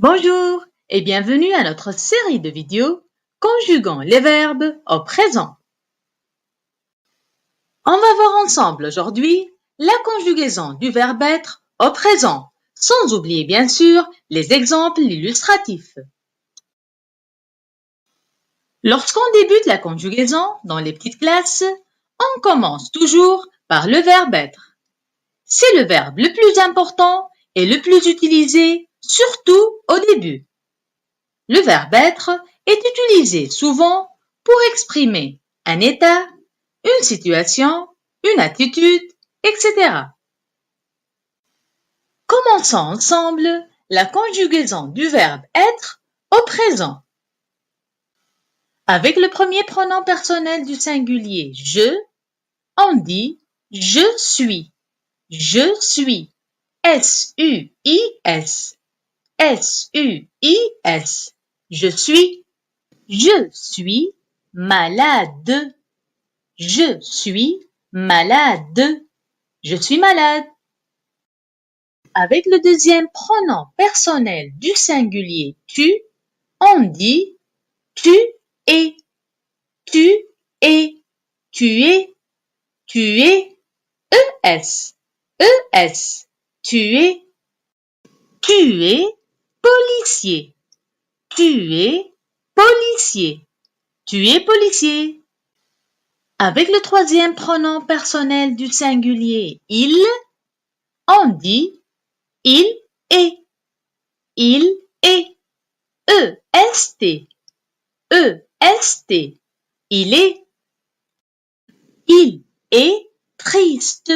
Bonjour et bienvenue à notre série de vidéos conjuguant les verbes au présent. On va voir ensemble aujourd'hui la conjugaison du verbe être au présent, sans oublier bien sûr les exemples illustratifs. Lorsqu'on débute la conjugaison dans les petites classes, on commence toujours par le verbe être. C'est le verbe le plus important et le plus utilisé, surtout au début. Le verbe être est utilisé souvent pour exprimer un état, une situation, une attitude, etc. Commençons ensemble la conjugaison du verbe être au présent. Avec le premier pronom personnel du singulier je, on dit je suis. Je suis. S-U-I-S. S-U-I-S. Je suis. Je suis malade. Je suis malade. Je suis malade. Avec le deuxième pronom personnel du singulier tu, on dit tu es. Tu es. Tu es. Tu es. E-S. E-S. Tu es. Tu es policier. Tu es policier. Tu es policier. Avec le troisième pronom personnel du singulier il, on dit il est. Il est. E-S-T. E-S-T. Il est. Il est triste.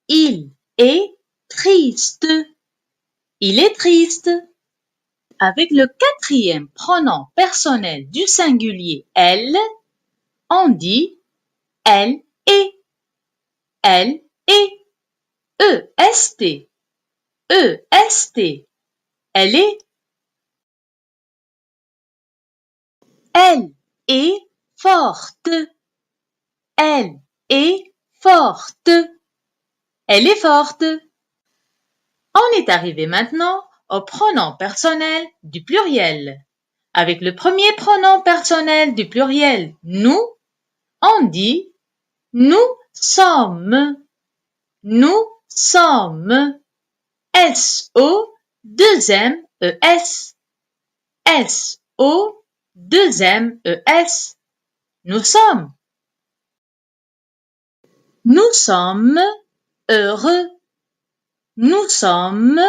Il est triste. Il est triste. Avec le quatrième pronom personnel du singulier elle, on dit elle est. Elle est. E-S-T. E-S-T. Elle est. Elle est forte. Elle est forte. Elle est forte. On est arrivé maintenant au pronom personnel du pluriel. Avec le premier pronom personnel du pluriel nous, on dit nous sommes. Nous sommes. S-O, 2-M-E-S. S-O, 2-M-E-S. Nous sommes. Nous sommes heureux. Nous sommes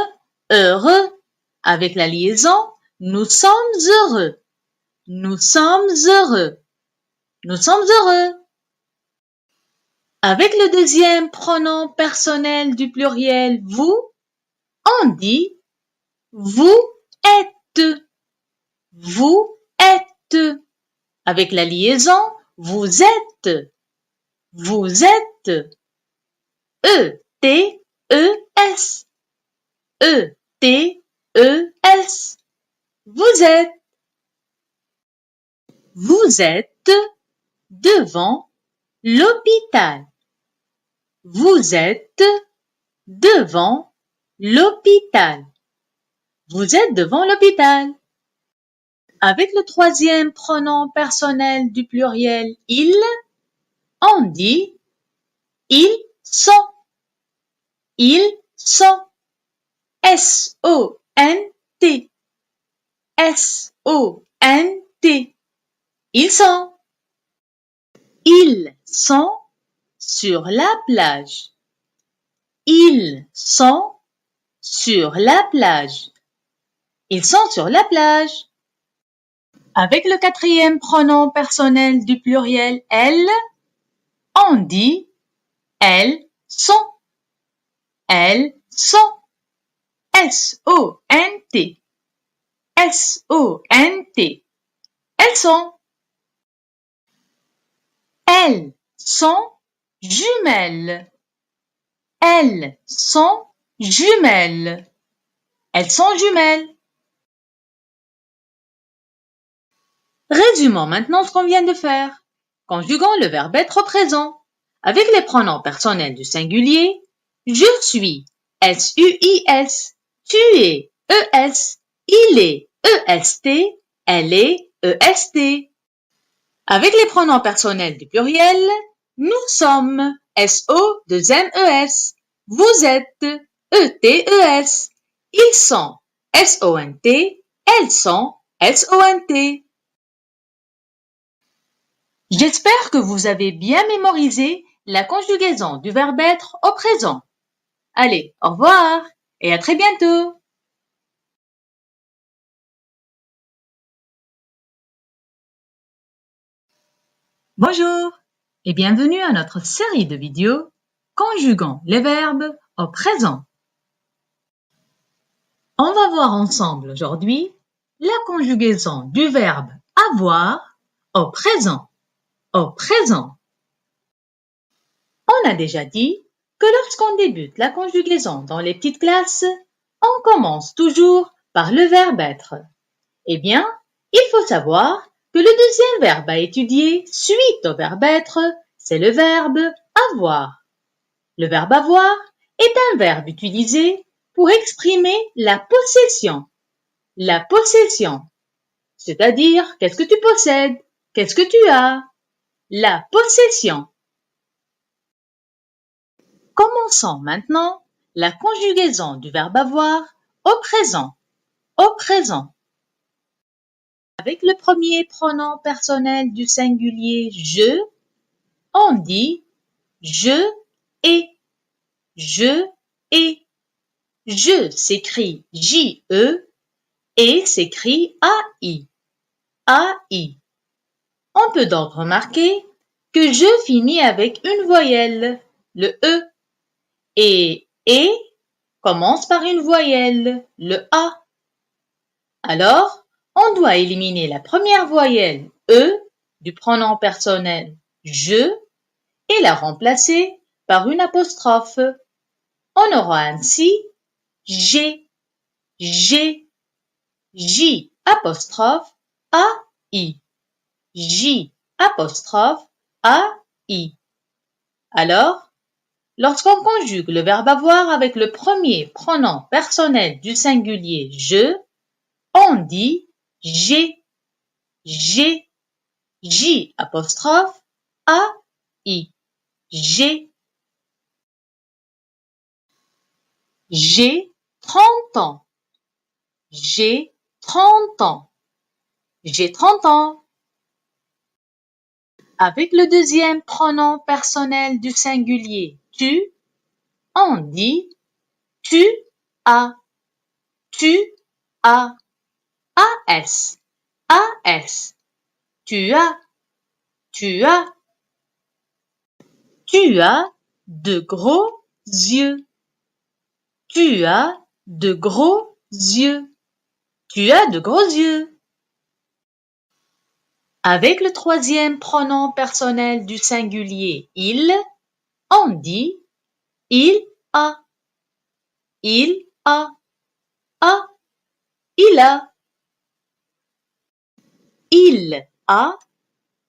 heureux. Avec la liaison, nous sommes heureux. Nous sommes heureux. Nous sommes heureux. Avec le deuxième pronom personnel du pluriel vous, on dit vous êtes. Vous êtes. Avec la liaison, vous êtes. Vous êtes. E-T-E-S. E-T-E-S. Vous êtes. Vous êtes devant l'hôpital. Vous êtes devant l'hôpital. Vous êtes devant l'hôpital. Avec le troisième pronom personnel du pluriel il, on dit ils sont. Ils sont. S-O-N-T. S-O-N-T. Ils sont. Ils sont sur la plage. Ils sont sur la plage. Ils sont sur la plage. Avec le quatrième pronom personnel du pluriel elles, on dit elles sont. Elles sont. S-O-N-T. S-O-N-T. Elles sont. Elles sont jumelles. Elles sont jumelles. Elles sont jumelles. Résumons maintenant ce qu'on vient de faire. Conjuguons le verbe être au présent. Avec les pronoms personnels du singulier, je suis, S-U-I-S, tu es, E-S, Il est EST, elle est EST. Avec les pronoms personnels du pluriel, nous sommes SO2MES. Vous êtes ETES. Ils sont SONT, elles sont SONT. J'espère que vous avez bien mémorisé la conjugaison du verbe être au présent. Allez, au revoir et à très bientôt. Bonjour et bienvenue à notre série de vidéos conjuguant les verbes au présent. On va voir ensemble aujourd'hui la conjugaison du verbe avoir au présent. Au présent. On a déjà dit que lorsqu'on débute la conjugaison dans les petites classes, on commence toujours par le verbe être. Eh bien, il faut savoir que le deuxième verbe à étudier suite au verbe être, c'est le verbe avoir. Le verbe avoir est un verbe utilisé pour exprimer la possession. La possession, c'est-à-dire qu'est-ce que tu possèdes, qu'est-ce que tu as. La possession. Commençons maintenant la conjugaison du verbe avoir au présent. Au présent. Avec le premier pronom personnel du singulier je, on dit je ai. Je ai. Je s'écrit J-E et s'écrit A-I. A-I. On peut donc remarquer que je finit avec une voyelle, le E, et commence par une voyelle, le A. Alors, on doit éliminer la première voyelle E du pronom personnel je et la remplacer par une apostrophe. On aura ainsi j'ai, J apostrophe A-I. J apostrophe A-I. Alors, lorsqu'on conjugue le verbe avoir avec le premier pronom personnel du singulier je, on dit j'ai, J apostrophe A-I. J'ai. J'ai 30 ans. J'ai 30 ans. J'ai 30 ans. Avec le deuxième pronom personnel du singulier tu, on dit tu as. Tu as. As. As. Tu as. Tu as. Tu as de gros yeux. Tu as de gros yeux. Tu as de gros yeux. Avec le troisième pronom personnel du singulier il, on dit il a. Il a. A. Il a. Il a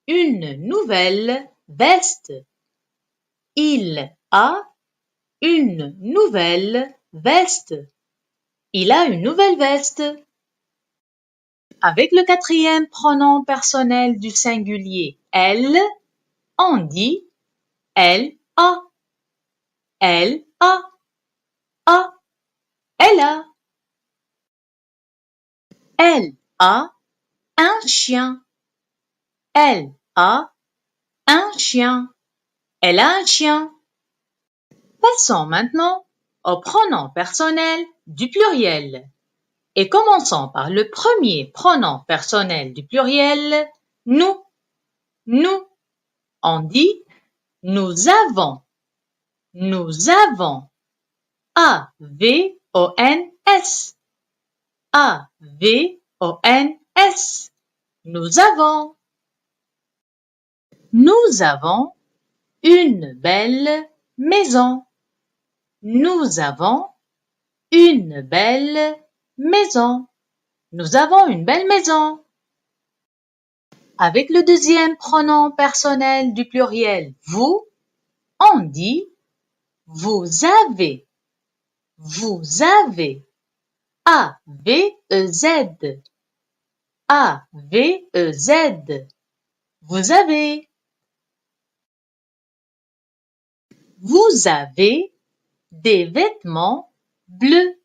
une nouvelle veste. Il a une nouvelle veste. Il a une nouvelle veste. Avec le quatrième pronom personnel du singulier elle, on dit elle a. Elle a. A. Elle a. Elle a un chien. Elle a un chien. Elle a un chien. Passons maintenant au pronom personnel du pluriel. Et commençons par le premier pronom personnel du pluriel, nous. Nous. On dit nous avons. Nous avons. A-V-O-N-S. A-V-O-N-S. Nous avons. Nous avons une belle maison. Nous avons une belle maison. Nous avons une belle maison. Avec le deuxième pronom personnel du pluriel vous, on dit vous avez. Vous avez. A-V-E-Z. A-V-E-Z. Vous avez. Vous avez des vêtements bleus.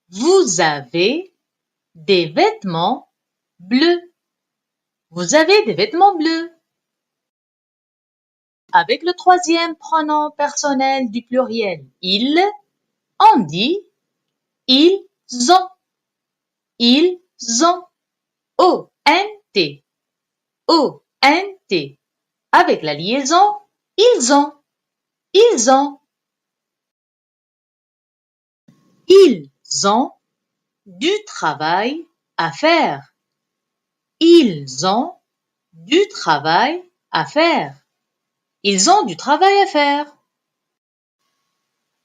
Vous avez des vêtements bleus. Vous avez des vêtements bleus. Avec le troisième pronom personnel du pluriel il, on dit ils ont. Ils ont. O-N-T. O-N-T. Avec la liaison, ils ont. Ils ont. Ils ont du travail à faire. Ils ont du travail à faire. Ils ont du travail à faire.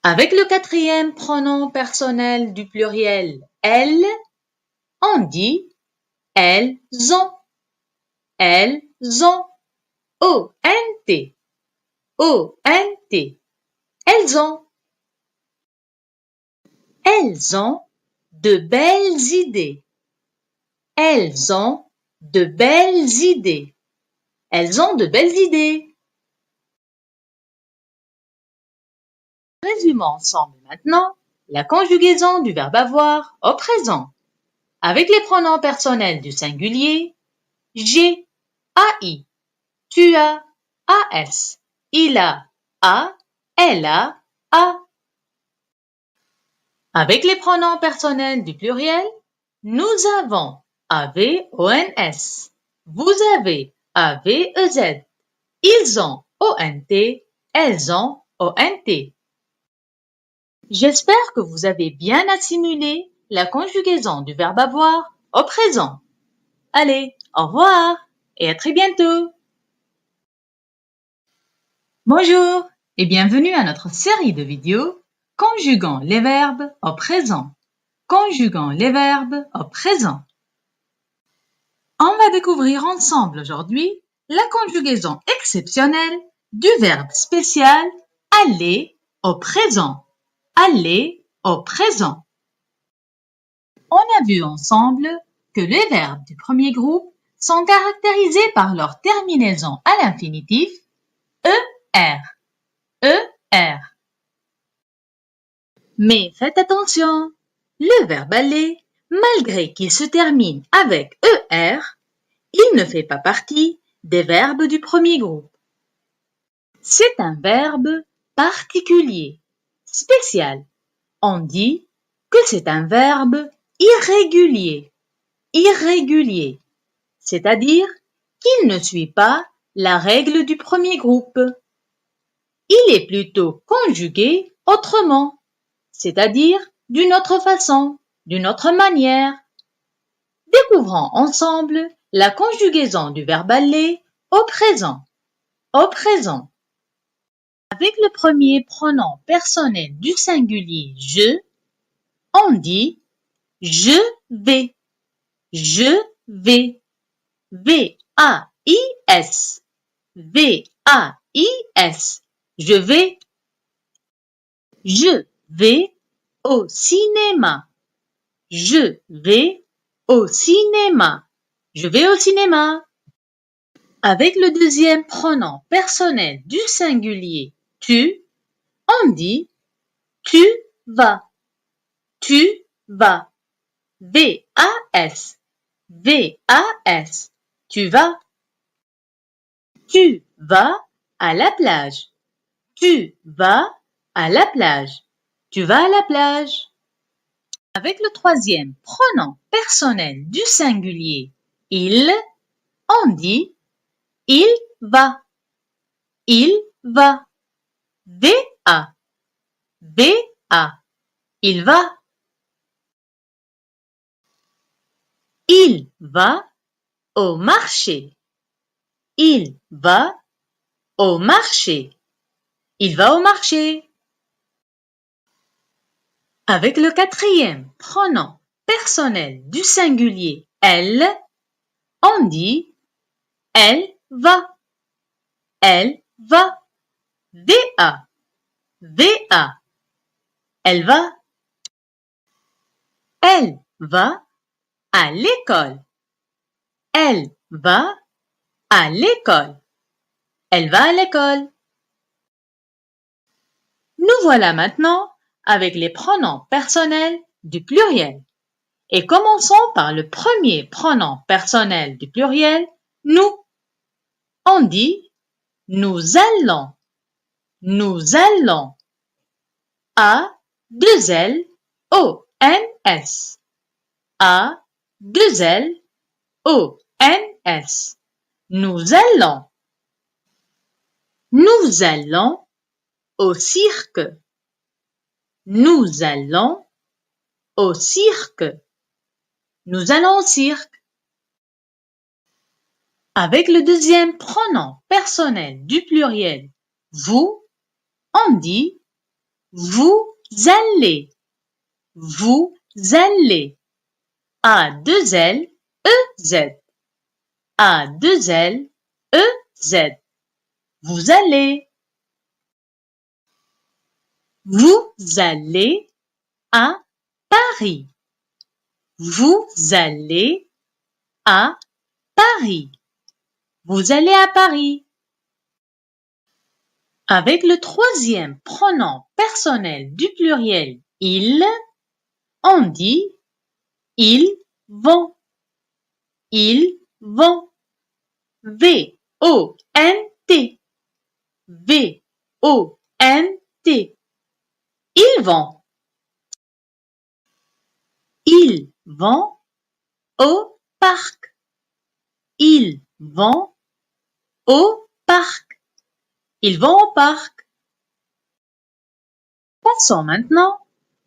Avec le quatrième pronom personnel du pluriel elles, on dit elles ont. Elles ont. O-N-T. O-N-T. Elles ont. Elles ont de belles idées. Elles ont de belles idées. Elles ont de belles idées. Résumons ensemble maintenant la conjugaison du verbe avoir au présent. Avec les pronoms personnels du singulier, j'ai, ai, tu as, as, il a, elle a, a. Avec les pronoms personnels du pluriel, nous avons avons, vous avez avez, ils ont ont, elles ont ont. J'espère que vous avez bien assimilé la conjugaison du verbe avoir au présent. Allez, au revoir et à très bientôt. Bonjour et bienvenue à notre série de vidéos conjuguant les verbes au présent. Conjuguant les verbes au présent. On va découvrir ensemble aujourd'hui la conjugaison exceptionnelle du verbe spécial aller au présent. Aller au présent. On a vu ensemble que les verbes du premier groupe sont caractérisés par leur terminaison à l'infinitif ER. ER. Mais faites attention, le verbe aller, malgré qu'il se termine avec ER, il ne fait pas partie des verbes du premier groupe. C'est un verbe particulier, spécial. On dit que c'est un verbe irrégulier. Irrégulier, c'est-à-dire qu'il ne suit pas la règle du premier groupe. Il est plutôt conjugué autrement, c'est-à-dire d'une autre façon, d'une autre manière. Découvrons ensemble la conjugaison du verbe aller au présent. Au présent. Avec le premier pronom personnel du singulier je, on dit je vais. Je vais. V-A-I-S. V-A-I-S. Je vais. Je vais au cinéma. Je vais au cinéma. Je vais au cinéma. Avec le deuxième pronom personnel du singulier tu, on dit tu vas. Tu vas. V-A-S. V-A-S. Tu vas. Tu vas à la plage. Tu vas à la plage. Tu vas à la plage. Avec le troisième pronom personnel du singulier il, on dit il va. Il va. V-A. V-A. Il va. Il va au marché. Il va au marché. Il va au marché. Avec le quatrième pronom personnel du singulier elle, on dit elle va. Elle va. V-A. V-A. Elle va. Elle va à l'école. Elle va à l'école. Elle va à l'école. Nous voilà maintenant avec les pronoms personnels du pluriel. Et commençons par le premier pronom personnel du pluriel, nous. On dit nous allons. Nous allons. A, 2 L, O, N, S. A, 2 L, O, N, S. Nous allons. Nous allons au cirque. Nous allons au cirque. Nous allons au cirque. Avec le deuxième pronom personnel du pluriel, vous, on dit vous allez. Vous allez. A, 2 L, E, Z. A, 2 L, E, Z. Vous allez. Vous allez à Paris. Vous allez à Paris. Vous allez à Paris. Avec le troisième pronom personnel du pluriel ils, on dit ils vont. Ils vont. V-O-N-T. V-O-N-T. Ils vont. Ils vont au parc. Ils vont au parc. Ils vont au parc. Passons maintenant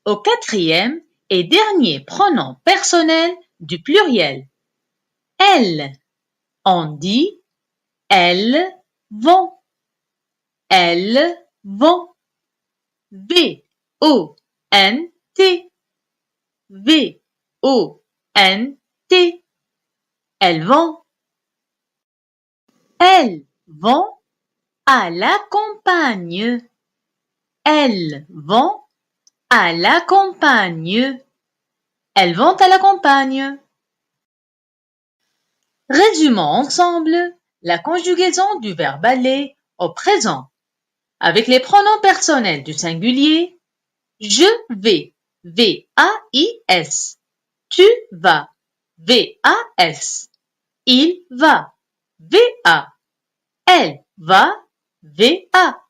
au quatrième et dernier pronom personnel du pluriel. Elles. On dit elles vont. Elles vont. V-O-N-T. V-O-N-T. Elles vont. Elles vont à la campagne. Elles vont à la campagne. Elles vont à la campagne. Résumons ensemble la conjugaison du verbe aller au présent. Avec les pronoms personnels du singulier, je vais, V-A-I-S. Tu vas, V-A-S. Il va, V-A. Elle va, V-A.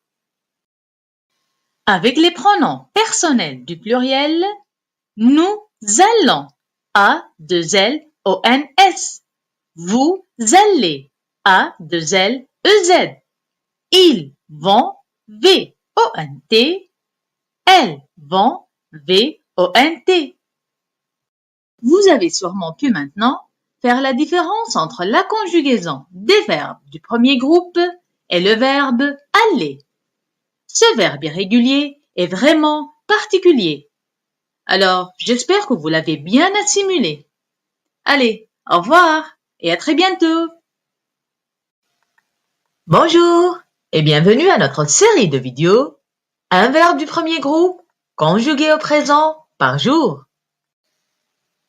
Avec les pronoms personnels du pluriel, nous allons, A-2-L-O-N-S. Vous allez, A-2-L-E-Z. Ils vont, V-O-N-T. Elles vont, V-O-N-T. Vous avez sûrement pu maintenant faire la différence entre la conjugaison des verbes du premier groupe et le verbe aller. Ce verbe irrégulier est vraiment particulier. Alors, j'espère que vous l'avez bien assimilé. Allez, au revoir et à très bientôt. Bonjour et bienvenue à notre série de vidéos un verbe du premier groupe conjugué au présent par jour.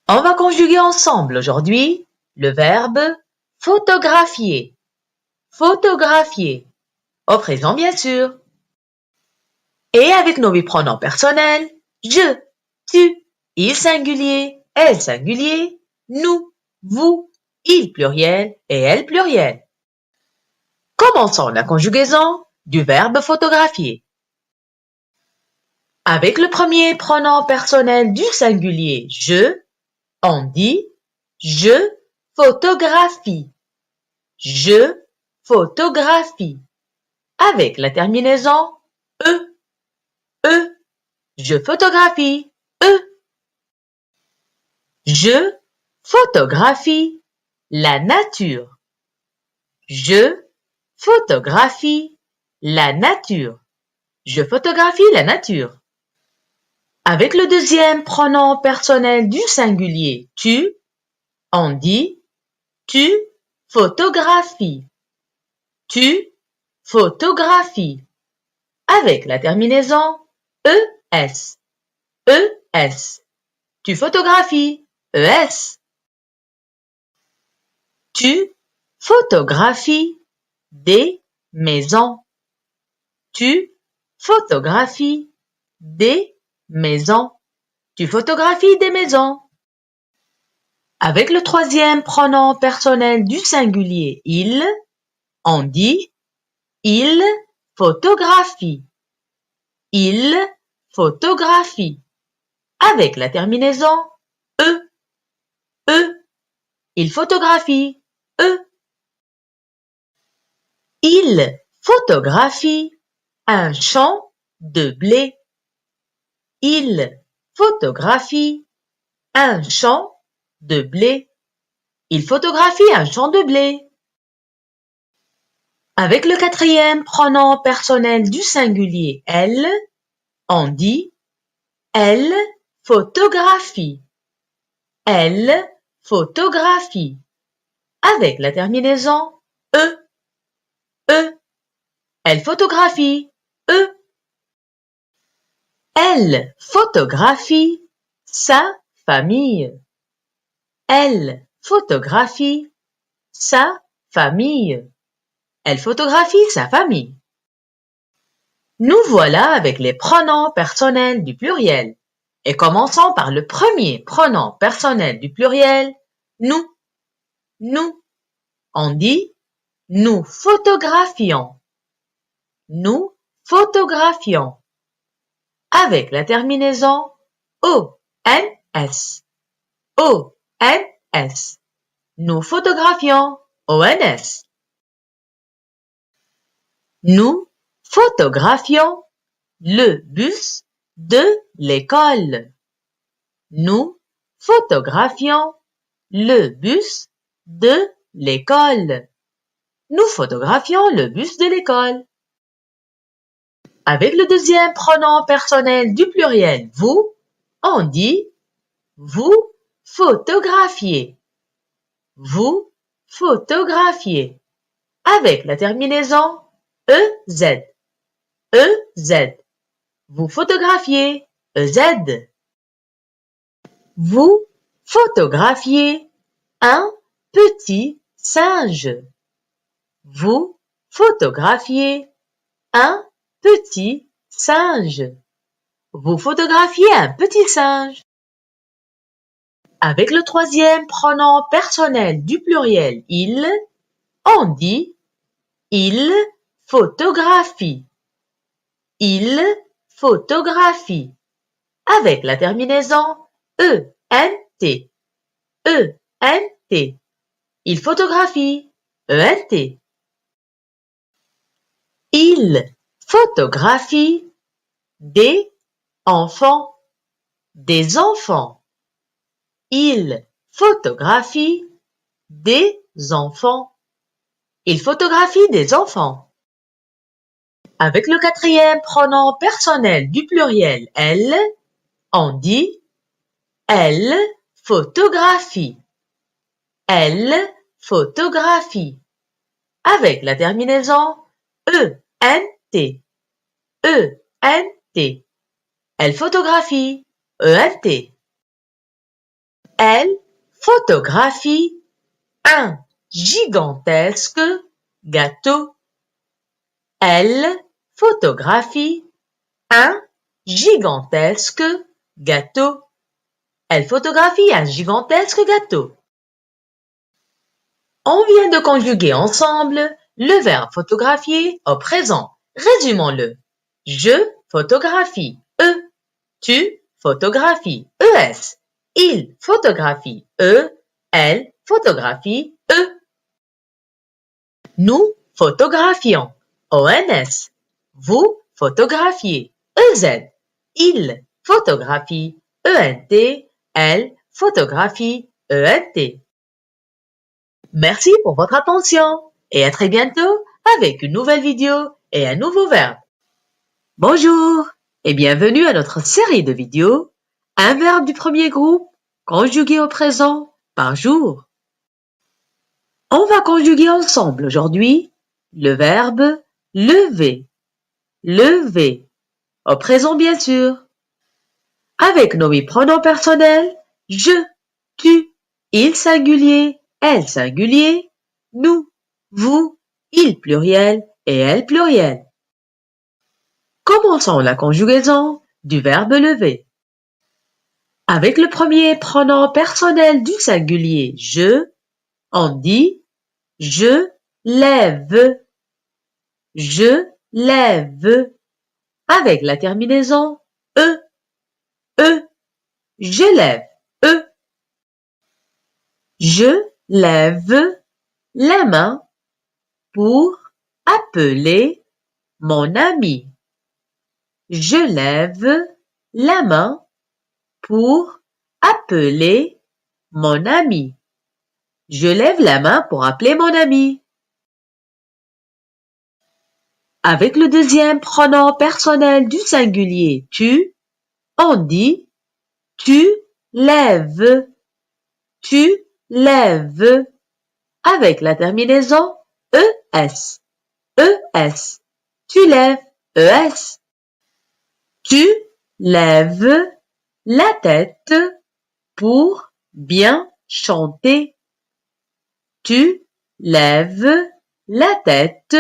On va conjuguer ensemble aujourd'hui le verbe photographier. Photographier. Au présent, bien sûr. Et avec nos pronoms personnels, je, tu, il singulier, elle singulier, nous, vous, il pluriel et elle pluriel. Commençons la conjugaison du verbe photographier. Avec le premier pronom personnel du singulier je, on dit je photographie. Je photographie. Avec la terminaison e, je photographie, Je photographie la nature. Je photographie la nature. Je photographie la nature. Avec le deuxième pronom personnel du singulier tu, on dit tu photographies. Tu photographies. Avec la terminaison es. Es. Tu photographies. ES. Tu photographies des maisons. Tu photographies des maisons. Tu photographies des maisons. Avec le troisième pronom personnel du singulier il, on dit il photographie. Il photographie. Avec la terminaison e, il photographie. Il photographie un champ de blé. Il photographie un champ de blé. Il photographie un champ de blé. Avec le quatrième pronom personnel du singulier elle, on dit elle photographie. Elle photographie. Avec la terminaison e, elle photographie. Elle photographie sa famille. Elle photographie sa famille. Elle photographie sa famille. Nous voilà avec les pronoms personnels du pluriel. Et commençons par le premier pronom personnel du pluriel, nous. Nous. On dit nous photographions. Nous photographions. Avec la terminaison ONS. ONS. Nous photographions. ONS. Nous photographions le bus de l'école. Nous photographions le bus de l'école. Nous photographions le bus de l'école. Avec le deuxième pronom personnel du pluriel vous, on dit vous photographiez. Vous photographiez. Avec la terminaison EZ. EZ. Vous photographiez. EZ. Vous photographiez un petit singe. Vous photographiez un petit singe. Vous photographiez un petit singe. Avec le troisième pronom personnel du pluriel il, on dit il photographie. Il photographie. Avec la terminaison ENT. ENT. Il photographie. ENT. Il photographie des enfants. Des enfants. Il photographie des enfants. Il photographie des enfants. Avec le quatrième pronom personnel du pluriel elle, on dit elle photographie. Elle photographie. Avec la terminaison ENT. ENT. Elle photographie. ENT. Elle photographie un gigantesque gâteau. Elle photographie un gigantesque gâteau. Elle photographie un gigantesque gâteau. On vient de conjuguer ensemble le verbe photographier au présent. Résumons-le. Je photographie. Tu photographies. ES. Il photographie. Elle photographie. Nous photographions. ONS. Vous photographiez. EZ. Il photographie. ENT. Elle photographie. ENT. Merci pour votre attention et à très bientôt avec une nouvelle vidéo et un nouveau verbe. Bonjour et bienvenue à notre série de vidéos un verbe du premier groupe conjugué au présent par jour. On va conjuguer ensemble aujourd'hui le verbe lever. Lever. Au présent bien sûr. Avec nos pronoms personnels, je, tu, il singulier, elle singulier, nous, vous, il pluriel et elle pluriel. Commençons la conjugaison du verbe lever. Avec le premier pronom personnel du singulier je, on dit je lève. Je lève. Avec la terminaison e, je lève, e. Je lève la main pour appeler mon ami. Je lève la main pour appeler mon ami. Je lève la main pour appeler mon ami. Avec le deuxième pronom personnel du singulier tu, on dit tu lèves. Tu lèves. Avec la terminaison es. Es. Tu lèves. Es. Tu lèves la tête pour bien chanter. Tu lèves la tête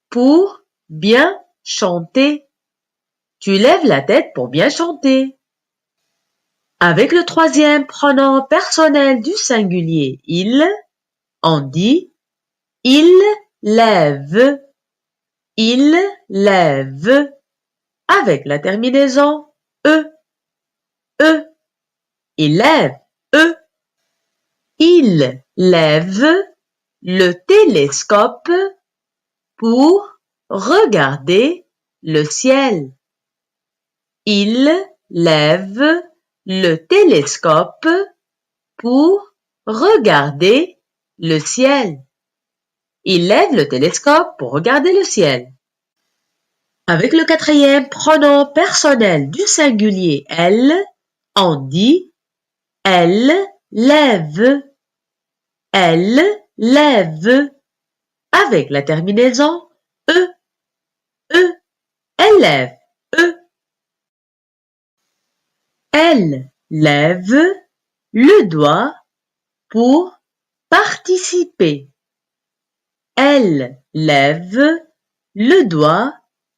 pour bien chanter. Tu lèves la tête pour bien chanter. Avec le troisième pronom personnel du singulier il, on dit il lève. Il lève. Avec la terminaison e. Il lève. Il lève le télescope pour regarder le ciel. Il lève le télescope pour regarder le ciel. Il lève le télescope pour regarder le ciel. Avec le quatrième pronom personnel du singulier elle, on dit elle lève. Elle lève. Avec la terminaison e. Elle lève. Elle lève le doigt pour participer. Elle lève le doigt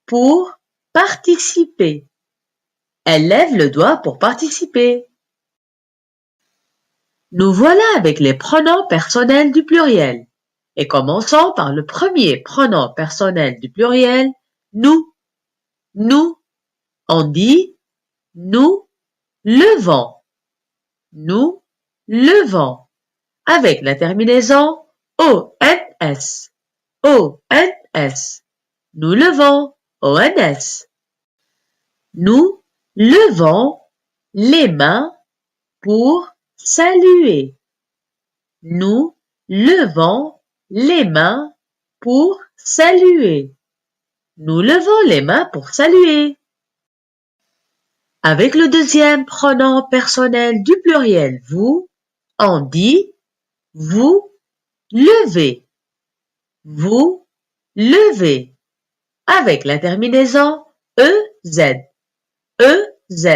pour participer. Elle lève le doigt pour participer. Nous voilà avec les pronoms personnels du pluriel. Et commençons par le premier pronom personnel du pluriel, nous. Nous, on dit nous levons. Nous levons. Avec la terminaison ONS. ONS. Nous levons. ONS. Nous levons les mains pour saluer. Nous levons les mains pour saluer. Nous levons les mains pour saluer. Avec le deuxième pronom personnel du pluriel vous, on dit vous levez. Vous levez. Avec la terminaison EZ. EZ.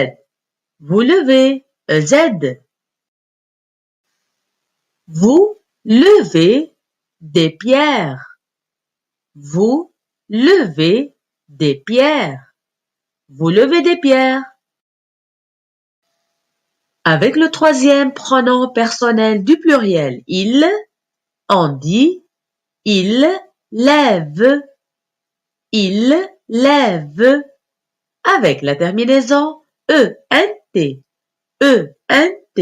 Vous levez. EZ. Vous levez des pierres. Vous levez des pierres. Vous levez des pierres. Avec le troisième pronom personnel du pluriel il, on dit il lève. Il lève. Avec la terminaison ENT. ENT.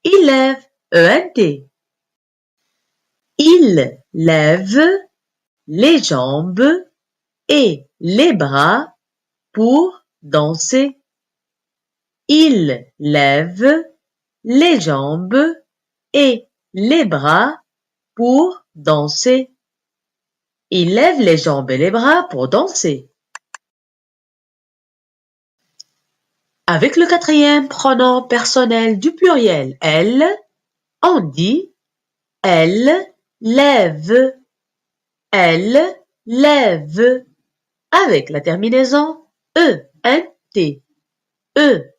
Il lève. ENT. Il lève les jambes et les bras pour danser. Il lève les jambes et les bras pour danser. Il lève les jambes et les bras pour danser. Avec le quatrième pronom personnel du pluriel elle, on dit elle lève. Elle lève. Avec la terminaison ENT.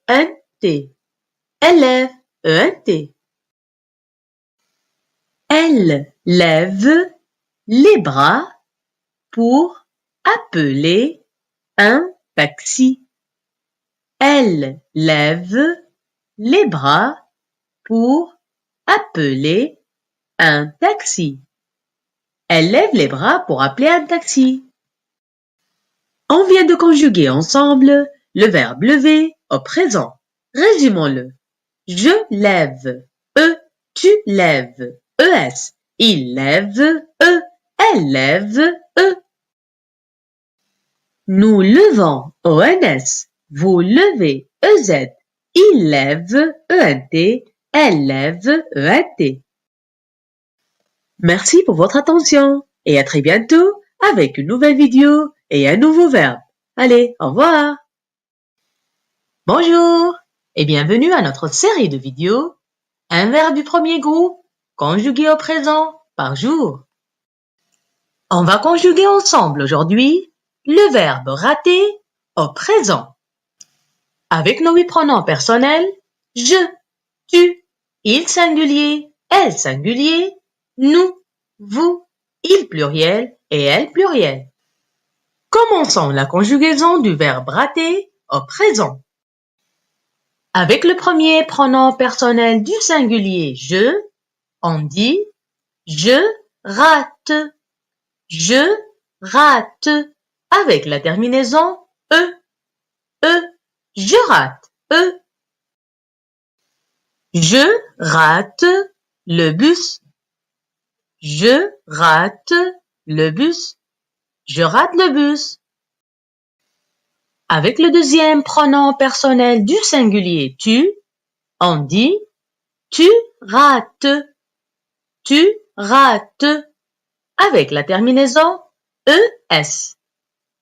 E-N-T. Élève, E-N-T. Elle lève les bras pour appeler un taxi. Elle lève les bras pour appeler un taxi. Elle lève les bras pour appeler un taxi. On vient de conjuguer ensemble le verbe lever au présent. Résumons-le. Je lève, E, tu lèves, ES. Il lève, E, elle lève, E. Nous levons, ONS. Vous levez, EZ. Il lève, ENT. Elle lève, ENT. Merci pour votre attention et à très bientôt avec une nouvelle vidéo et un nouveau verbe. Allez, au revoir. Bonjour et bienvenue à notre série de vidéos un verbe du premier groupe conjugué au présent par jour. On va conjuguer ensemble aujourd'hui le verbe rater au présent. Avec nos 8 pronoms personnels, je, tu, il singulier, elle singulier, nous, vous, il pluriel et elle pluriel. Commençons la conjugaison du verbe rater au présent. Avec le premier pronom personnel du singulier je, on dit je rate. Je rate. Avec la terminaison e. Je rate. Je rate le bus. Je rate le bus. Je rate le bus. Avec le deuxième pronom personnel du singulier tu, on dit tu rates. Tu rates. Avec la terminaison ES.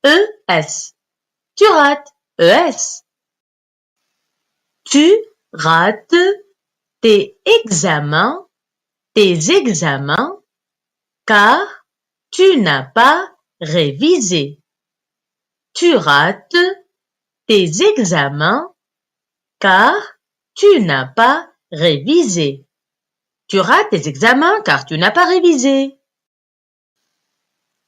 ES. Tu rates. ES. Tu rates tes examens, car tu n'as pas révisé. Tu rates tes examens, car tu n'as pas révisé. Tu rates tes examens car tu n'as pas révisé.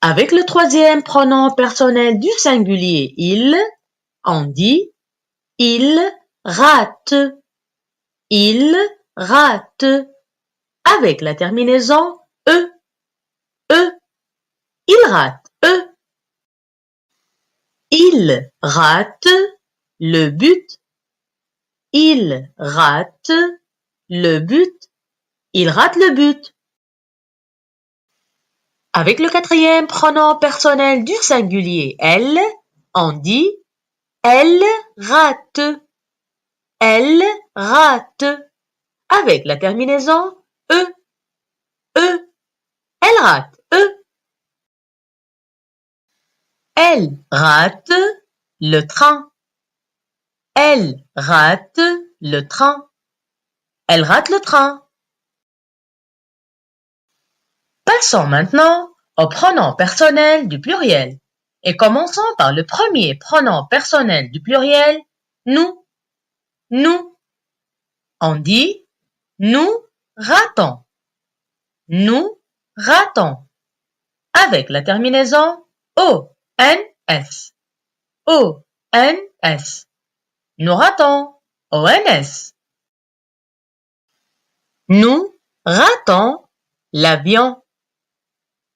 Avec le troisième pronom personnel du singulier il, on dit il rate. Il rate. Avec la terminaison e. Il rate. Il rate le but. Il rate le but. Il rate le but. Avec le quatrième pronom personnel du singulier elle, on dit elle rate. Elle rate. Avec la terminaison e. Elle rate. Elle rate le train. Elle rate le train. Elle rate le train. Passons maintenant au pronom personnel du pluriel et commençons par le premier pronom personnel du pluriel, nous. Nous. On dit nous ratons. Nous ratons. Avec la terminaison ONS. ONS. Nous ratons. ONS. Nous ratons l'avion.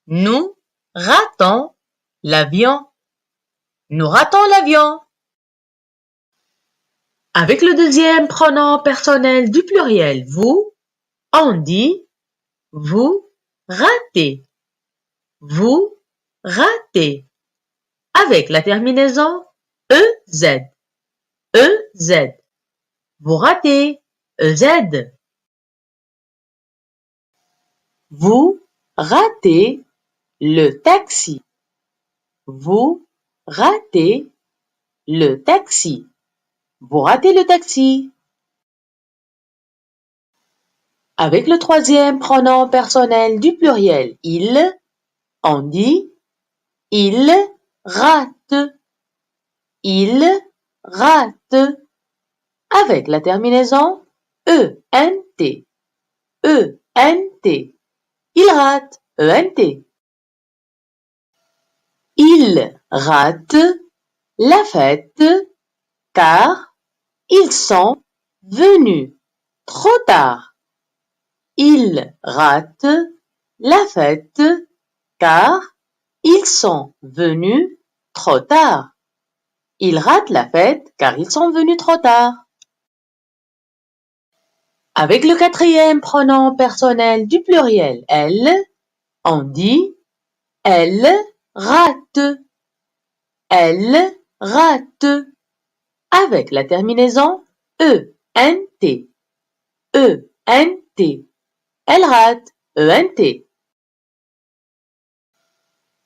Nous ratons l'avion. Nous ratons l'avion. Avec le deuxième pronom personnel du pluriel vous, on dit vous ratez. Vous ratez. Avec la terminaison EZ. EZ. Vous ratez. EZ. Vous ratez le taxi. Vous ratez le taxi. Vous ratez le taxi. Avec le troisième pronom personnel du pluriel il, on dit il rate. Il rate. avec la terminaison E-N-T. E-N-T. Il rate. E-N-T. Ils ratent la fête car ils sont venus trop tard. Ils ratent la fête car ils sont venus trop tard. Ils ratent la fête car ils sont venus trop tard. Avec le quatrième pronom personnel du pluriel elle, on dit elle rate. Elle rate. Avec la terminaison E-N-T. E-N-T. Elle rate. E-N-T.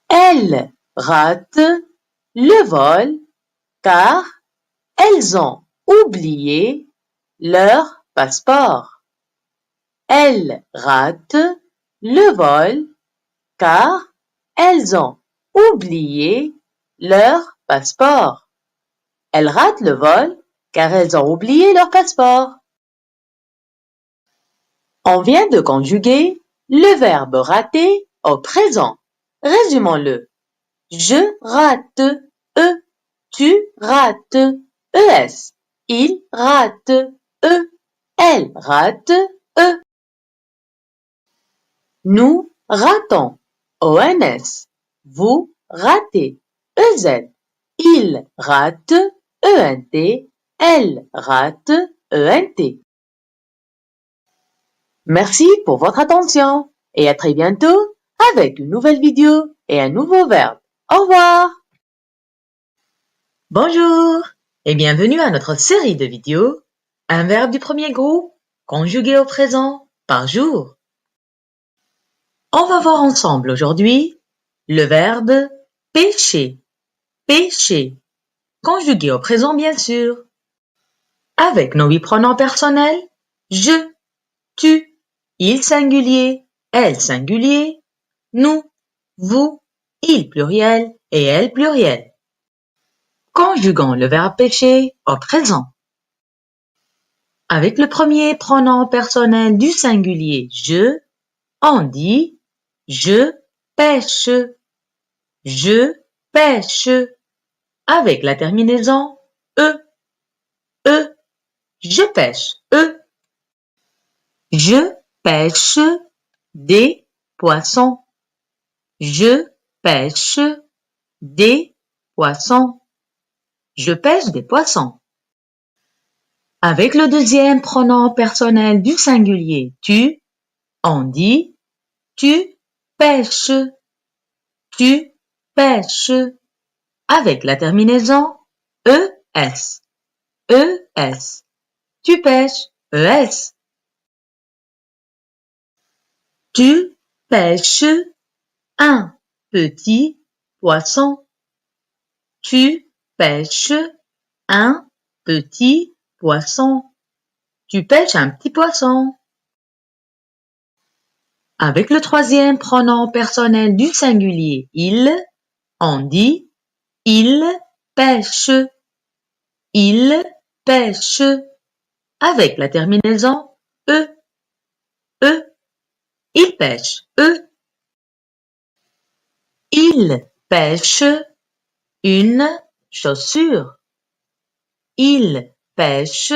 Elles ratent le vol car elles ont oublié leur passeport. Elles ratent le vol car elles ont oublié leur passeport. Elles ratent le vol car elles ont oublié leur passeport. On vient de conjuguer le verbe rater au présent. Résumons-le. Je rate, E. Tu rates, ES. Il rate, E. Elle rate, E. Nous ratons, ONS. Vous ratez, EZ. Il rate, ENT. Elle rate, ENT. Merci pour votre attention et à très bientôt avec une nouvelle vidéo et un nouveau verbe. Au revoir! Bonjour et bienvenue à notre série de vidéos Un verbe du premier groupe conjugué au présent par jour. On va voir ensemble aujourd'hui le verbe pêcher, pêcher, conjugué au présent bien sûr, avec nos 8 pronoms personnels je, tu, il singulier, elle singulier, nous, vous, il pluriel et elle pluriel. Conjuguons le verbe pêcher au présent. Avec le premier pronom personnel du singulier je, on dit je pêche, je pêche. Avec la terminaison e, je pêche, e. Je pêche des poissons. Je pêche des poissons. Je pêche des poissons. Avec le deuxième pronom personnel du singulier tu, on dit tu pêches, tu pêches. Avec la terminaison es, es. Tu pêches, es. Tu pêches un petit poisson. Tu pêches un petit poisson. Tu pêches un petit poisson. Avec le troisième pronom personnel du singulier il, on dit il pêche, il pêche. Avec la terminaison e, il pêche, e. Il pêche une chaussure. Il pêche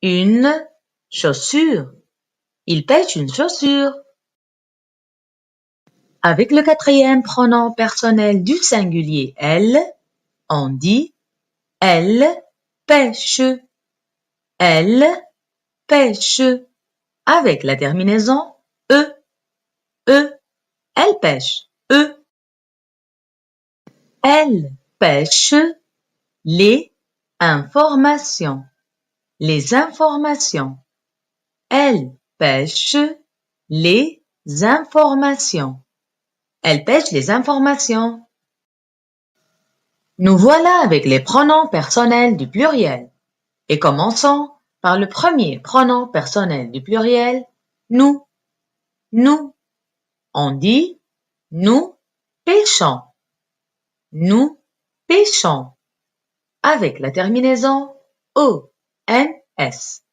une chaussure. Il pêche une chaussure. Avec le quatrième pronom personnel du singulier elle, on dit elle pêche, elle pêche. Avec la terminaison e, elle pêche, e. Elle pêche les informations, les informations. Elle pêche les informations. Elle pêche les informations. Nous voilà avec les pronoms personnels du pluriel. Et commençons par le premier pronom personnel du pluriel, nous. Nous. On dit nous pêchons. Nous pêchons. Avec la terminaison o, O-N-S.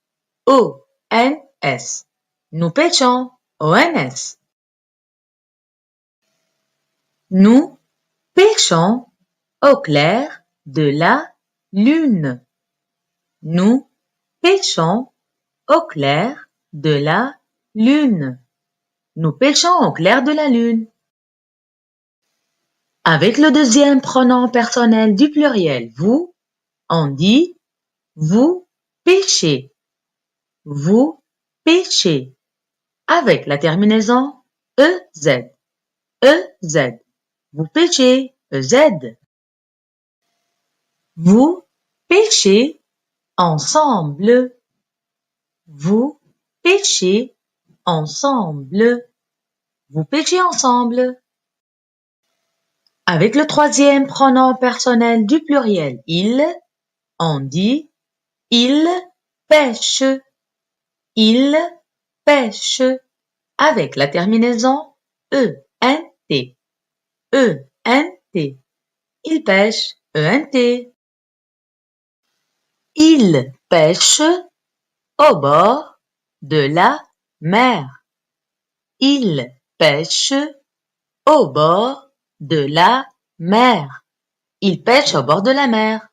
O-N-S. Nous pêchons. O-N-S. Nous pêchons au clair de la lune. Nous pêchons au clair de la lune. Nous pêchons au clair de la lune. Avec le deuxième pronom personnel du pluriel vous, on dit vous pêchez. Vous pêchez. Avec la terminaison EZ. EZ. Vous pêchez. EZ. Vous pêchez ensemble. Vous pêchez ensemble. Vous pêchez ensemble. Avec le troisième pronom personnel du pluriel il, on dit il pêche. Il pêche. Avec la terminaison ENT. ENT. Il pêche. ENT. Il pêche au bord de la mer. Il pêche au bord de la mer. Il pêche au bord de la mer.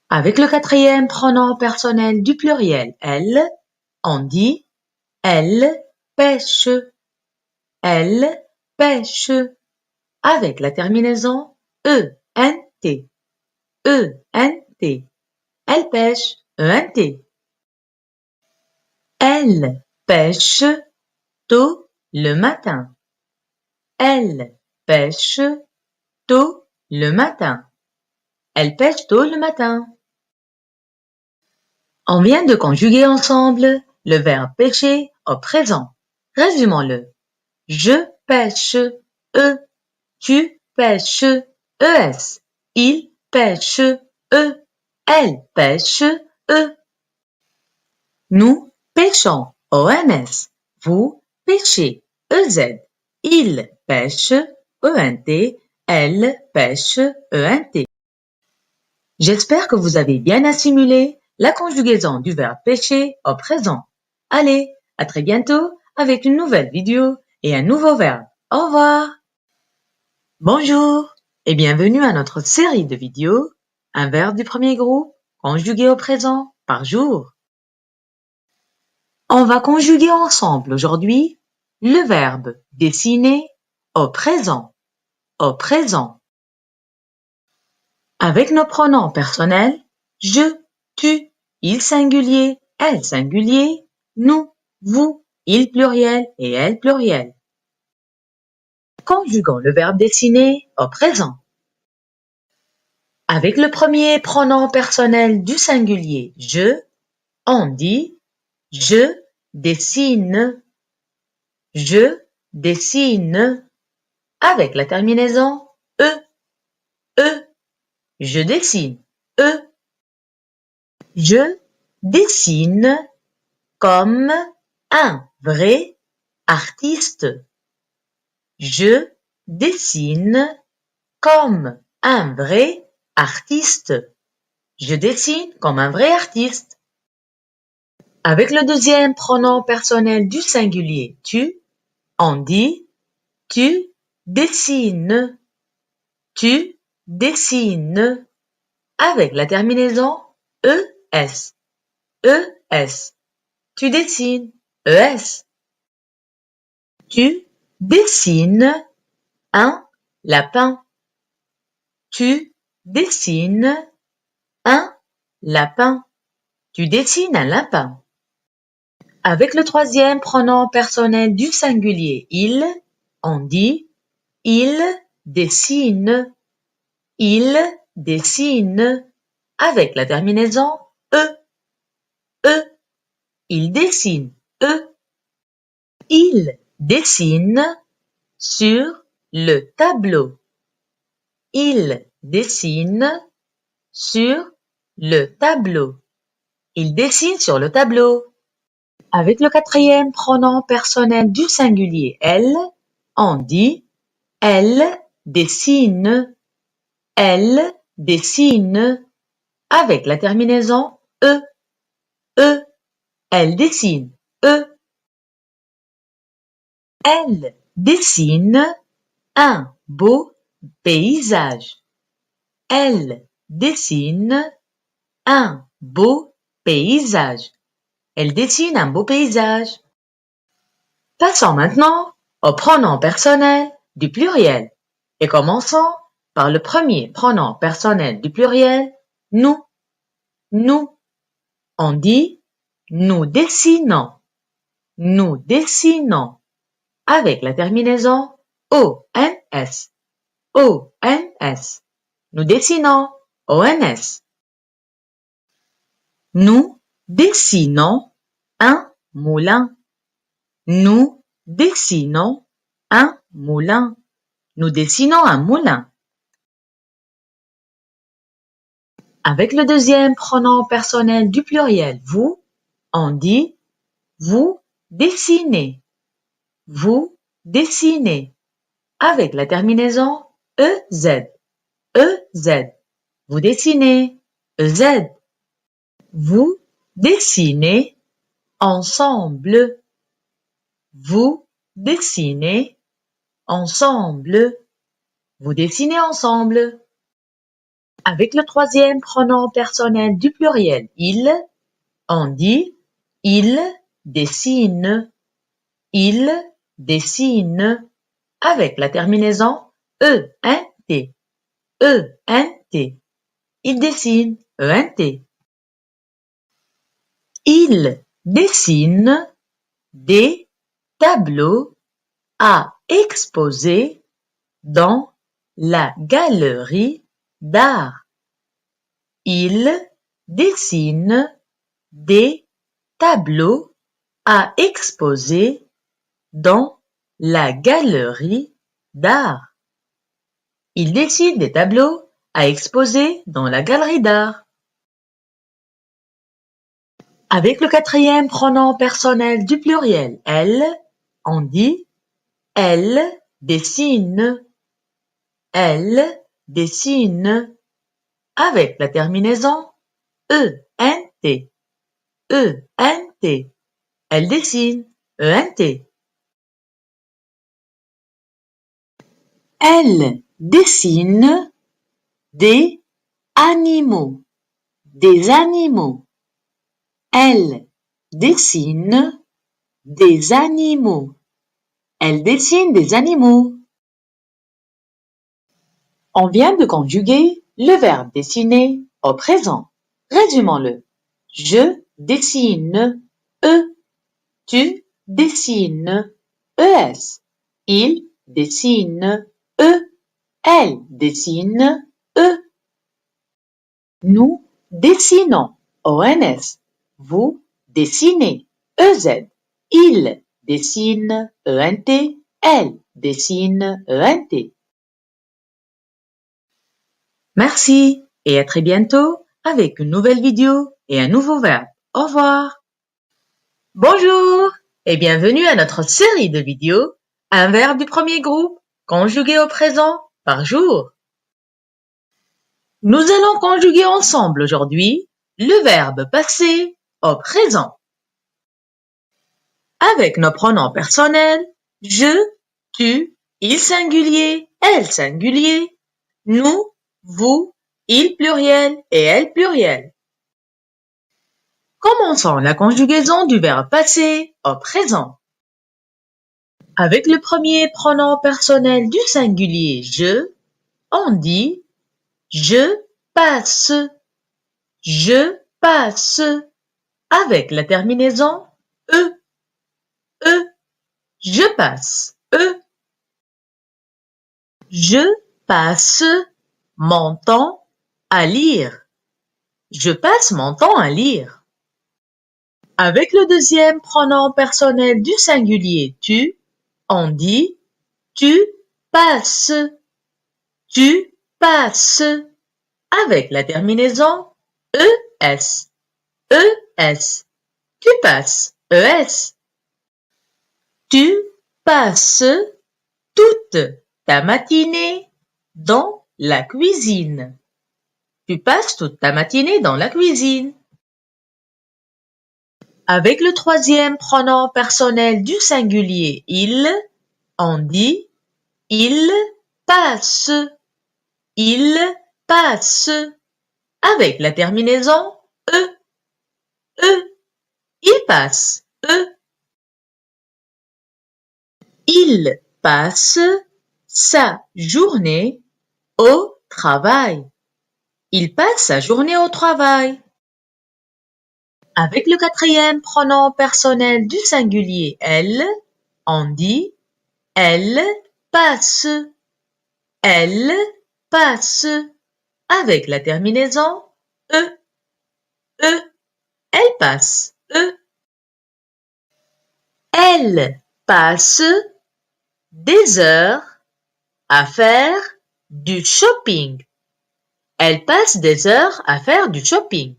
Avec le quatrième pronom personnel du pluriel elle, on dit elle pêche. Elle pêche. Avec la terminaison ENT. ENT. Elle pêche. ENT. Elle pêche tôt le matin. Elle pêche tôt le matin. Elle pêche tôt le matin. On vient de conjuguer ensemble le verbe pêcher au présent. Résumons-le. Je pêche, E. Tu pêches, ES. Il pêche, E. Elle pêche, E. Nous pêchons, ONS. Vous pêchez, EZ. Il pêche, ENT. Elle pêche, ENT. J'espère que vous avez bien assimilé la conjugaison du verbe pêcher au présent. Allez, à très bientôt avec une nouvelle vidéo et un nouveau verbe. Au revoir. Bonjour et bienvenue à notre série de vidéos un verbe du premier groupe conjugué au présent par jour. On va conjuguer ensemble aujourd'hui le verbe dessiner au présent. Au présent. Avec nos pronoms personnels, je, tu, il singulier, elle singulier, nous, vous, il pluriel et elle pluriel. Conjuguons le verbe dessiner au présent. Avec le premier pronom personnel du singulier je, on dit je dessine. Je dessine. Avec la terminaison e. E. Je dessine. E. Je dessine comme un vrai artiste. Je dessine comme un vrai artiste. Je dessine comme un vrai artiste. Avec le deuxième pronom personnel du singulier tu, on dit tu dessines. Tu dessines. Avec la terminaison ES. ES. Tu dessines. ES. Tu dessines un lapin. Tu dessines un lapin. Tu dessines un lapin. Avec le troisième pronom personnel du singulier il, on dit il dessine. Il dessine. Avec la terminaison e. E. Il dessine. E. Il dessine sur le tableau. Il dessine sur le tableau. Il dessine sur le tableau. Avec le quatrième pronom personnel du singulier elle, on dit elle dessine. Elle dessine. Avec la terminaison E, E. Elle dessine, E. Elle dessine un beau paysage. Elle dessine un beau paysage. Elle dessine un beau paysage. Passons maintenant au pronom personnel du pluriel et commençons par le premier pronom personnel du pluriel, nous. Nous. On dit nous dessinons. Nous dessinons avec la terminaison ONS. ONS. Nous dessinons ONS. Nous dessinons un moulin. Nous dessinons un moulin. Nous dessinons un moulin. Avec le deuxième pronom personnel du pluriel vous, on dit vous dessinez. Vous dessinez. Avec la terminaison EZ. EZ. Vous dessinez. EZ. Vous dessinez ensemble. Vous dessinez ensemble. Vous dessinez ensemble. Avec le troisième pronom personnel du pluriel il, on dit il dessine. Il dessine avec la terminaison ENT. ENT. Il dessine. ENT. Il dessine des tableaux à exposer dans la galerie d'art. Il dessine des tableaux à exposer dans la galerie d'art. Il dessine des tableaux à exposer dans la galerie d'art. Avec le quatrième pronom personnel du pluriel elle, on dit elle dessine. Elle dessine avec la terminaison ENT. ENT. Elle dessine. ENT. Elle dessine des animaux. Des animaux. Elle dessine des animaux. Elle dessine des animaux. On vient de conjuguer le verbe dessiner au présent. Résumons-le. Je dessine E. Tu dessines ES. Il dessine E. Elle dessine E. Nous dessinons ONS. Vous dessinez EZ. Il dessine ENT. Elle dessine ENT. Merci et à très bientôt avec une nouvelle vidéo et un nouveau verbe. Au revoir. Bonjour et bienvenue à notre série de vidéos un verbe du premier groupe conjugué au présent par jour. Nous allons conjuguer ensemble aujourd'hui le verbe passé au présent. Avec nos pronoms personnels, je, tu, il singulier, elle singulier, nous, vous, il pluriel et elle pluriel. Commençons la conjugaison du verbe passé au présent. Avec le premier pronom personnel du singulier je, on dit je passe. Je passe avec la terminaison E. E. Je passe. E. Je passe mon temps à lire. Je passe mon temps à lire. Avec le deuxième pronom personnel du singulier tu, on dit tu passes. Tu passes avec la terminaison ES. ES. Tu passes. ES. Tu passes toute ta matinée dans la cuisine. Tu passes toute ta matinée dans la cuisine. Avec le troisième pronom personnel du singulier il, on dit il passe. Il passe. Avec la terminaison e. Il passe. Il passe sa journée au travail. Il passe sa journée au travail. Avec le quatrième pronom personnel du singulier elle, on dit elle passe. Elle passe. Avec la terminaison e. Elle passe. Elle passe des heures à faire du shopping. Elle passe des heures à faire du shopping.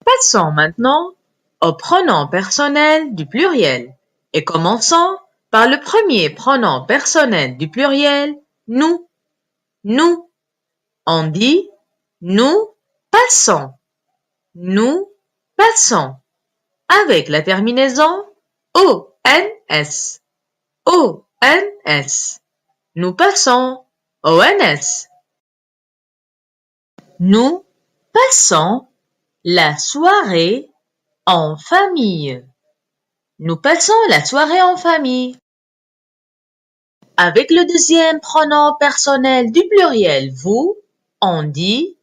Passons maintenant au pronom personnel du pluriel et commençons par le premier pronom personnel du pluriel, nous. Nous. On dit nous passons. Nous passons. Avec la terminaison ONS. ONS. Nous passons. ONS. Nous passons la soirée en famille. Nous passons la soirée en famille. Avec le deuxième pronom personnel du pluriel vous, on dit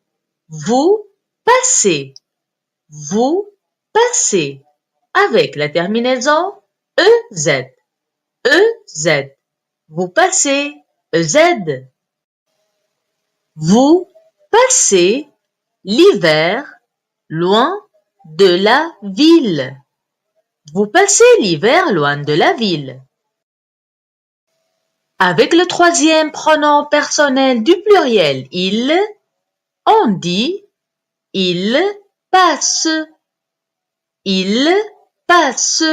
vous passez. Vous passez. Avec la terminaison EZ. EZ. Vous passez. EZ. Vous passez l'hiver loin de la ville. Vous passez l'hiver loin de la ville. Avec le troisième pronom personnel du pluriel il, on dit il passe. Il passe.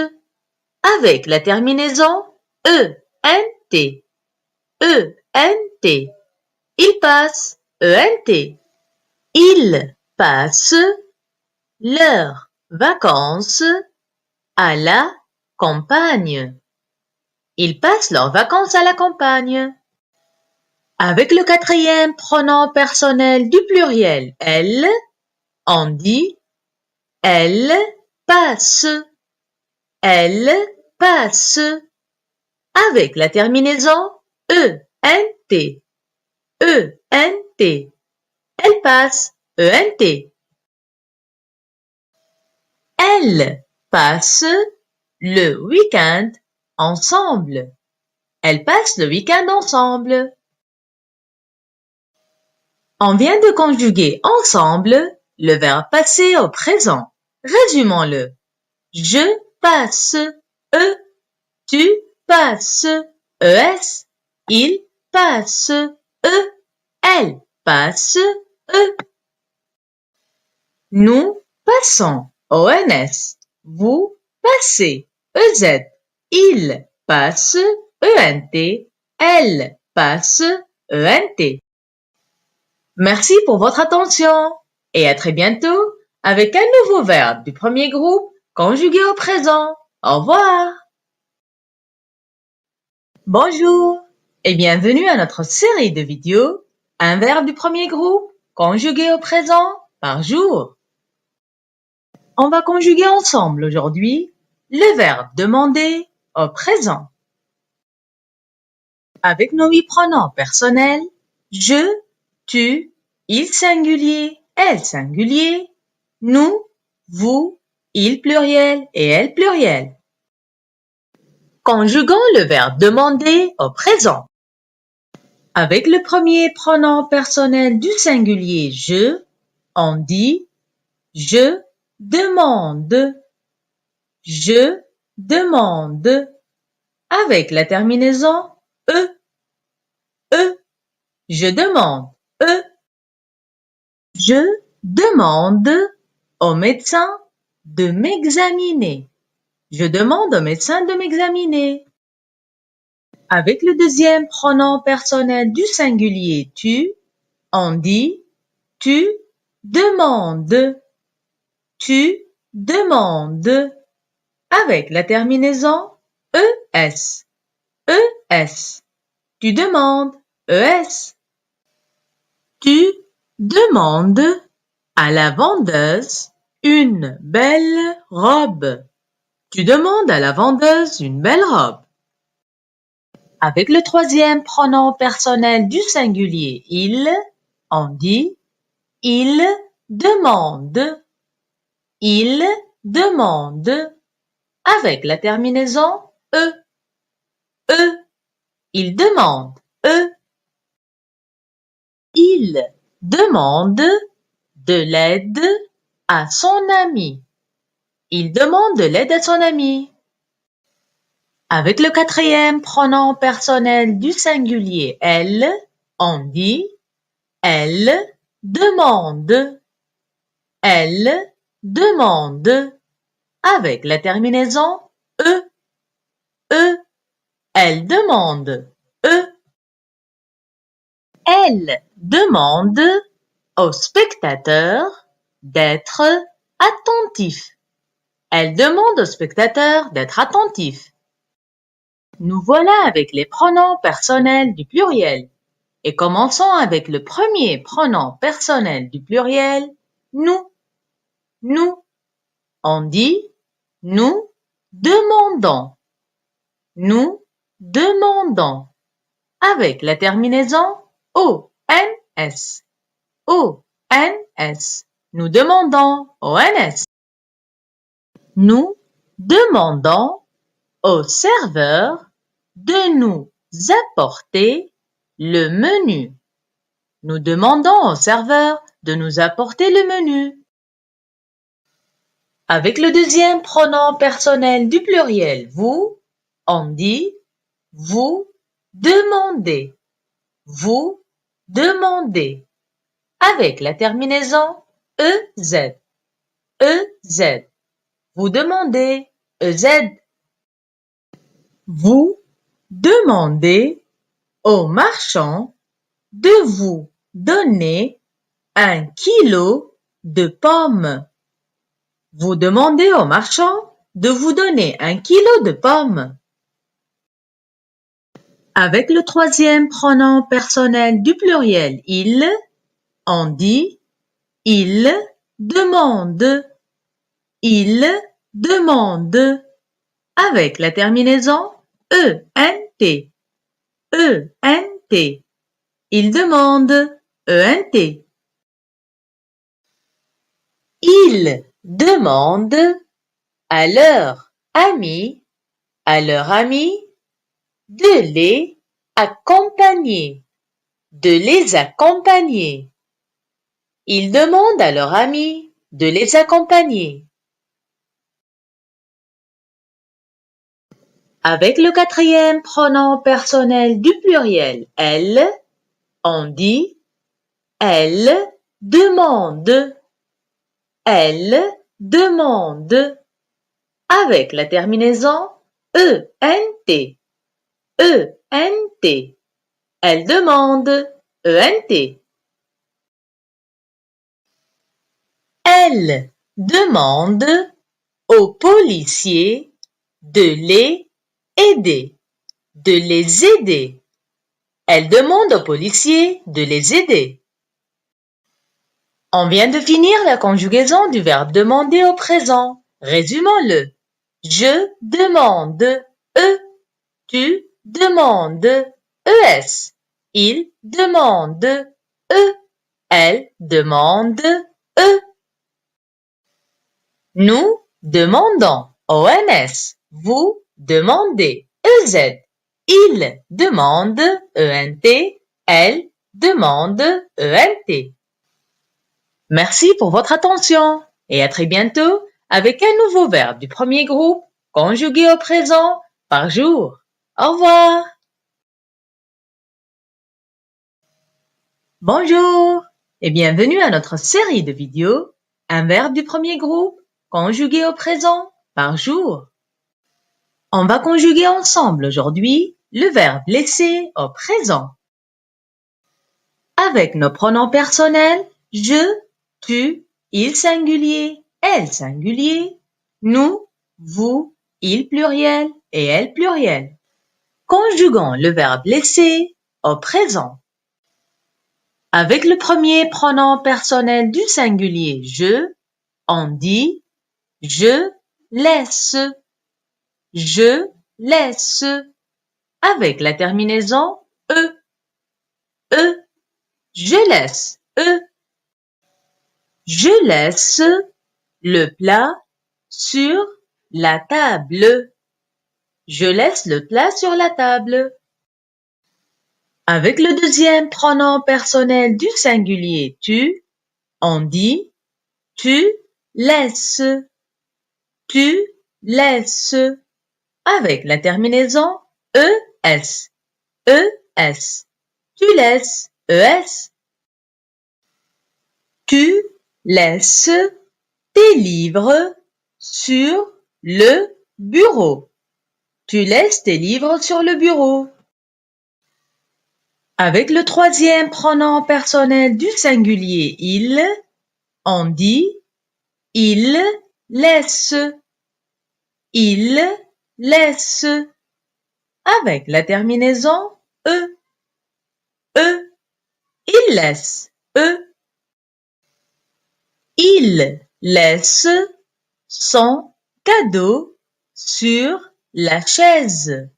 Avec la terminaison ENT. ENT. Il passe. ENT. Ils passent leurs vacances à la campagne. Ils passent leurs vacances à la campagne. Avec le quatrième pronom personnel du pluriel elle, on dit elle passe. Elle passe. Avec la terminaison ENT. ENT. Elle passe. ENT. Elles passent le week-end ensemble. Elles passent le week-end ensemble. On vient de conjuguer ensemble le verbe passer au présent. Résumons-le. Je passe. Tu passes. ES. Il passe. Elle passe. Nous passons. ONS. Vous passez. EZ. Il passe. ENT. Elle passe. ENT. Merci pour votre attention et à très bientôt avec un nouveau verbe du premier groupe conjugué au présent. Au revoir. Bonjour et bienvenue à notre série de vidéos un verbe du premier groupe conjugué au présent par jour. On va conjuguer ensemble aujourd'hui le verbe demander au présent. Avec nos 8 pronoms personnels, je, tu, il singulier, elle singulier, nous, vous, il pluriel et elle pluriel. Conjuguons le verbe demander au présent. Avec le premier pronom personnel du singulier je, on dit je demande. Je demande. Avec la terminaison e. Je demande. Je demande au médecin de m'examiner. Je demande au médecin de m'examiner. Avec le deuxième pronom personnel du singulier tu, on dit tu demandes. Tu demande avec la terminaison ES. ES. Tu demandes ES. Tu demandes à la vendeuse une belle robe. Tu demandes à la vendeuse une belle robe. Avec le troisième pronom personnel du singulier il, on dit il demande. Il demande avec la terminaison E. E. Il demande E. Il demande de l'aide à son ami. Il demande de l'aide à son ami. Avec le quatrième pronom personnel du singulier elle, on dit elle demande. Elle demande avec la terminaison E. E. Elle demande E. Elle demande au spectateur d'être attentif. Elle demande au spectateur d'être attentif. Nous voilà avec les pronoms personnels du pluriel. Et commençons avec le premier pronom personnel du pluriel, nous. Nous. On dit nous demandons. Nous demandons. Avec la terminaison ONS. ONS. Nous demandons ONS. Nous demandons au serveur de nous apporter le menu. Nous demandons au serveur de nous apporter le menu. Avec le deuxième pronom personnel du pluriel vous, on dit vous demandez. Vous demandez. Avec la terminaison EZ. EZ. Vous demandez EZ. Vous demandez au marchand de vous donner 1 kilo de pommes. Vous demandez au marchand de vous donner 1 kilo de pommes. Avec le troisième pronom personnel du pluriel il, on dit il demande. Il demande. Avec la terminaison ENT. ENT. Il demande. ENT. Ils demandent à leur ami de les accompagner. De les accompagner. Ils demandent à leur ami de les accompagner. Avec le quatrième pronom personnel du pluriel elle, on dit elle demande. Elle demande. Avec la terminaison ENT. ENT. Elle demande. ENT. Elle demande aux policiers de les aider. De les aider. Elle demande aux policiers de les aider. On vient de finir la conjugaison du verbe demander au présent. Résumons-le. Je demande E. Tu demandes ES. Il demande E. Elle demande E. Nous demandons ONS. Vous demandez EZ. Il demande ENT. Elle demande ENT. Merci pour votre attention et à très bientôt avec un nouveau verbe du premier groupe conjugué au présent par jour. Au revoir. Bonjour et bienvenue à notre série de vidéos un verbe du premier groupe conjugué au présent par jour. On va conjuguer ensemble aujourd'hui le verbe laisser au présent. Avec nos pronoms personnels je, tu, il singulier, elle singulier, nous, vous, il pluriel et elle pluriel. Conjuguons le verbe laisser au présent. Avec le premier pronom personnel du singulier je, on dit je laisse. Je laisse. Avec la terminaison e. E. Je laisse. E. Je laisse le plat sur la table. Je laisse le plat sur la table. Avec le deuxième pronom personnel du singulier tu, on dit tu laisses. Tu laisses. Avec la terminaison es. Es. Tu laisses. Es. Tu laisses tes livres sur le bureau. Tu laisses tes livres sur le bureau. Avec le troisième pronom personnel du singulier il, on dit il laisse. Il laisse. Avec la terminaison e. E. Il laisse. E. Il laisse son cadeau sur la chaise.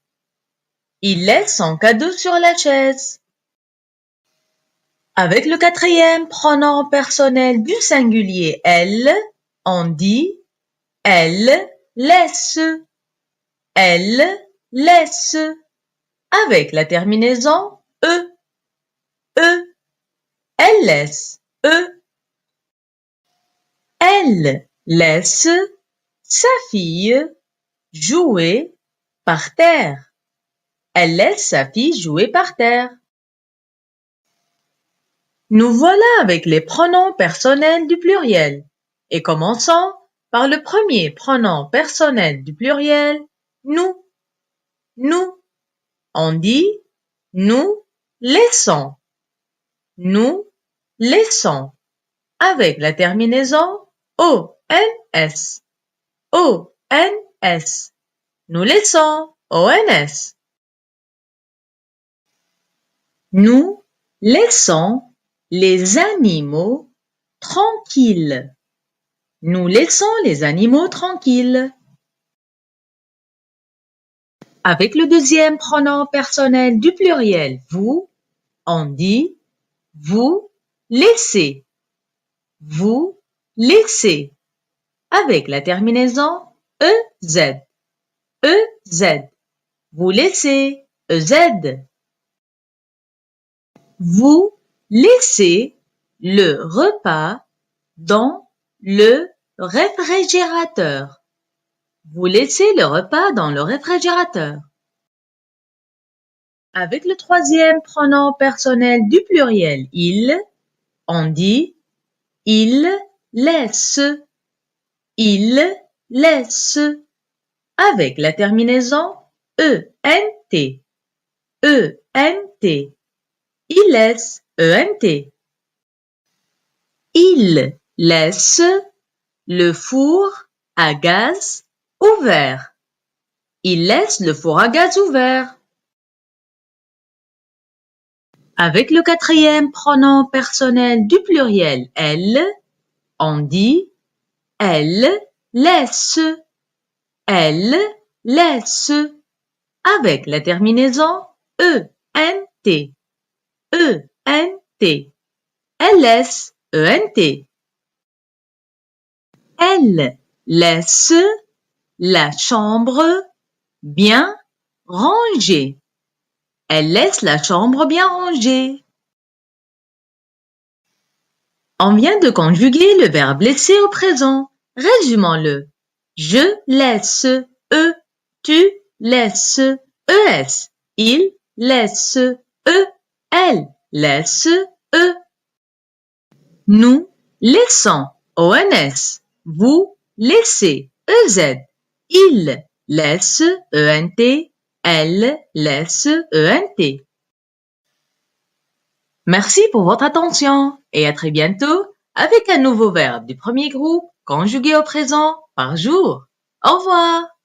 Il laisse son cadeau sur la chaise. Avec le quatrième pronom personnel du singulier elle, on dit elle laisse. Elle laisse. Avec la terminaison e. E. Elle laisse. E. Elle laisse sa fille jouer par terre. Elle laisse sa fille jouer par terre. Nous voilà avec les pronoms personnels du pluriel et commençons par le premier pronom personnel du pluriel, nous. Nous. On dit nous laissons. Nous laissons. Avec la terminaison ONS. ONS. Nous laissons. ONS. Nous laissons les animaux tranquilles. Nous laissons les animaux tranquilles. Avec le deuxième pronom personnel du pluriel vous, on dit vous laissez. Vous laissez. Avec la terminaison EZ. EZ. Vous laissez. EZ. Vous laissez le repas dans le réfrigérateur. Vous laissez le repas dans le réfrigérateur. Avec le troisième pronom personnel du pluriel il, on dit il laisse. Il laisse. Avec la terminaison ENT. ENT. Il laisse. ENT. Il laisse le four à gaz ouvert. Il laisse le four à gaz ouvert. Avec le quatrième pronom personnel du pluriel elle, on dit elle laisse. Elle laisse. Avec la terminaison ENT. ENT. Elle laisse. ENT. Elle laisse la chambre bien rangée. Elle laisse la chambre bien rangée. On vient de conjuguer le verbe laisser au présent. Résumons-le. Je laisse. E. Tu laisses. ES. Il laisse. E. Elle laisse. E. Nous laissons. ONS. Vous laissez. EZ. Il laisse. ENT. Elle laisse. ENT. Merci pour votre attention et à très bientôt avec un nouveau verbe du premier groupe conjugué au présent par jour. Au revoir.